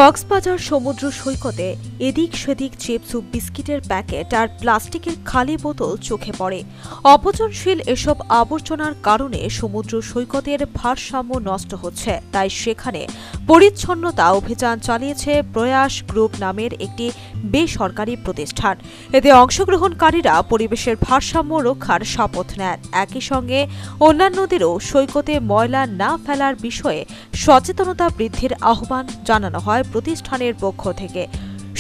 কক্সবাজার সমুদ্র সৈকতে এদিক সেদিক চিপস ও বিস্কিটের প্যাকেট আর প্লাস্টিকের খালি বোতল চোখে পড়ে। অপচনশীল এসব আবর্জনার কারণে সমুদ্র সৈকতের ভারসাম্য নষ্ট হচ্ছে, তাই সেখানে পরিচ্ছন্নতা অভিযান চালিয়েছে প্রয়াস গ্রুপ নামের একটি বেসরকারি প্রতিষ্ঠান। এতে অংশগ্রহণকারীরা পরিবেশের ভারসাম্য রক্ষার শপথ নেন। একই সঙ্গে অন্যান্যদেরও সৈকতে ময়লা না ফেলার বিষয়ে সচেতনতা বৃদ্ধির আহ্বান জানানো হয় প্রতিষ্ঠানের পক্ষ থেকে।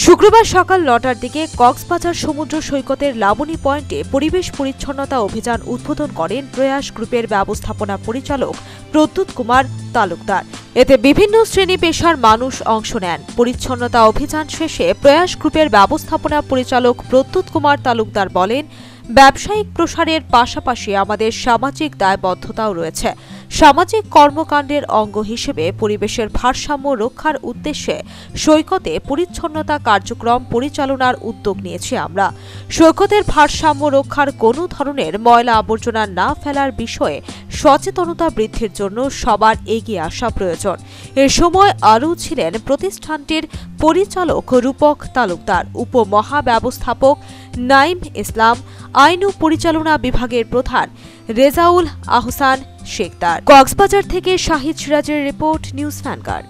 শুক্রবার সকাল ৯টার দিকে কক্সবাজার সমুদ্র সৈকতের লাবণী পয়েন্টে পরিবেশ পরিচ্ছন্নতা অভিযান উদ্বোধন করেন প্রয়াস গ্রুপের ব্যবস্থাপনা পরিচালক প্রদ্যুৎ কুমার তালুকদার। এতে বিভিন্ন শ্রেণী পেশার মানুষ অংশ নেন। পরিচ্ছন্নতা অভিযান শেষে প্রয়াস গ্রুপের ব্যবস্থাপনা পরিচালক প্রদ্যুৎ কুমার তালুকদার বলেন, ব্যবসায়িক প্রসারের পাশাপাশি আমাদের সামাজিক দায়বদ্ধতাও রয়েছে। সামাজিক কর্মকাণ্ডের অঙ্গ হিসেবে পরিবেশের ভারসাম্য রক্ষার উদ্দেশ্যে সৈকতে পরিচ্ছন্নতা কার্যক্রম পরিচালনার উদ্যোগ নিয়েছি আমরা। সৈকতের ভারসাম্য রক্ষার কোনো ধরনের ময়লা আবর্জনা না ফেলার বিষয়ে সচেতনতা বৃদ্ধির জন্য সবার এগিয়ে আসা প্রয়োজন। এ সময় আরও ছিলেন প্রতিষ্ঠানটির পরিচালক রূপক তালুকদার, উপমহাব্যবস্থাপক নাইম ইসলাম, আইন ও পরিচালনা বিভাগের প্রধান রেজাউল আহসান শেখদার। কক্সবাজার থেকে শাহিদ সিরাজের রিপোর্ট, নিউজ ভ্যানগার্ড।